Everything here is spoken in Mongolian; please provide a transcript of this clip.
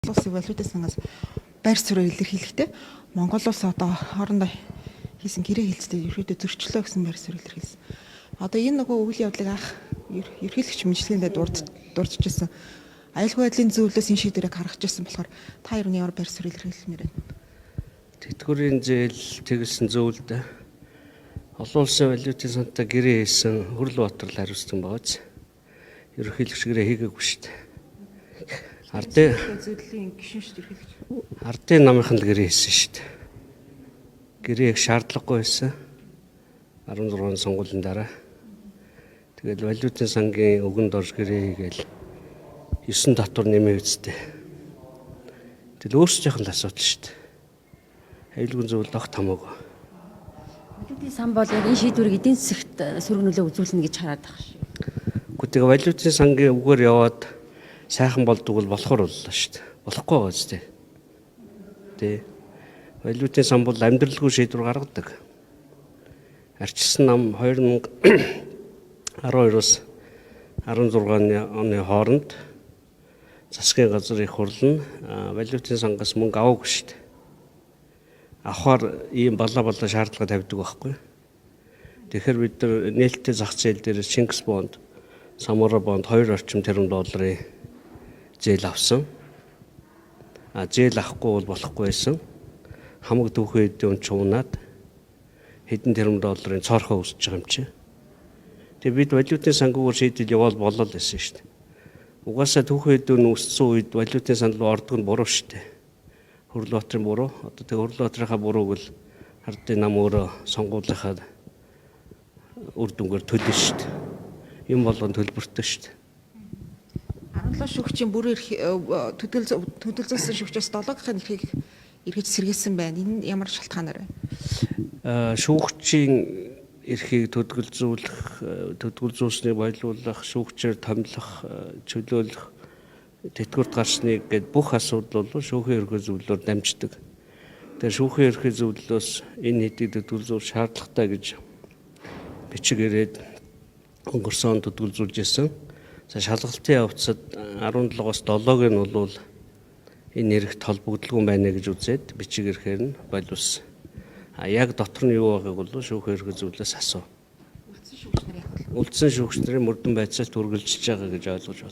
Улсын валютын сангаас байр суурийг илэрхийлэхдээ Монгол улс одоо хоорондоо хийсэн гэрээ хэлцтэй ерөөдөө зөрчлөө гэсэн байр суурийг илэрхийлсэн. Одоо энэ нөгөө үйл явдлыг анх ерхийлэгч мэдлэгэндээ дурдчихсан. Аюулгүй байдлын зөвлөлөөс энэ шийдвэрийг гаргаж ирсэн болохоор та ер нь ямар байр суурийг илэрхийлмээр байна? Тэтгэврийн зээл тэгэлсэн зөвлөлд олон улсын валютын сантаа гэрээ хийсэн Хүрлбаатар л хариуцсан байгааз. Ерхийлэгч гэрээ хийгээгүй шүү дээ. Ардын зөвлөлийн гишүүн шүү дээ ерхийлэгч. Ардын намынхан л гэрээ хийсэн шүү дээ. Гэрээг шаардлагагүй байсан. 16 сонгуулийн дараа. Тэгэл валютын сангийн өгөнд орж гэрээ хийгээл 9 татвар нэмээ үсттэй. Тэгэл өөрсдийнх нь асуудал шүү дээ. Аюулгүй зөвлөлд огт хамаагүй. Валютын сан бол яг энэ шийдвэрийг эдийн засагт сөргөнөлөө үзүүлнэ гэж хараад байгаа шүү. Гэхдээ тэгээ валютын сангийн үгээр яваад сайхан болдог бол болохоор боллоо шүү дээ. Болохгүй байгаа зү. Тэ. Валютын сан бол амьдралгүй шийдвэр гаргадаг. Арчилсан нам 2012-оос 16 оны хооронд засгийн газрын хурал нь валютын сангаас мөнгө аваагүй шүү дээ. Авахар ийм балаа шаардлага тавьдаг байхгүй. Тэгэхээр бид нар нээлттэй зах зээл дээр Шингис бонд, Самура бонд 2 орчим тэрбум долларын зээл авсан. Зээл авахгүй бол болохгүй байсан. Хамаг түүхэн эдийн чуунаад хэдэн тэрбум долларын цорхоо үүсэж байгаа юм чи. Тэгээ бид валютын сангуугаар шийдэл явал болол байсан шүү дээ. Угаасаа түүхэн эдийн үүссэн үед валютын санд руу ордог нь буруу шүү дээ. Хүрлбаатарын буруу. Одоо тэгээ Хүрлбаатарынхаа бурууг л ардын нам өөрөө сонгуулийнхаа үр дүнгээр төлнө шүү дээ. Юм болгон төлбөртэй шүү дээ. 17 шүүгчийн бүр төдөлзүүлсэн шүүгчээс 7-гийн эрхийг эргэж сэргээсэн байна. Энэ ямар шалтгаанаар байна? Шүүгчийн эрхийг төдөлзүүлснийг баялуулах, шүүгчээр томилох, чөлөөлөх, тэтгэврт гарсныг гээд бүх асуудал бол шүүхийн ерхий зөвлөлөөр дамждаг. Тэгэхээр шүүхийн ерхий зөвлөлөөс энэ хэдийг төдөлзүүл шаардлагатай гэж бичиг ирээд өнгөрсөн төдөлзүүлж ирсэн. За шалгалтын явцад 17-оос 7-г нь бол энэ эрхт холбогдлого байна гэж үзээд бичиг ирэхээр нь боловсон. Яг дотор нь юу байгааг бол шүүхийн ерхий зөвлөлөөс асуу. Үлдсэн шүүгч нарын мөрдөн байцаалт үргэлжилж байгаа гэж ойлгож байна.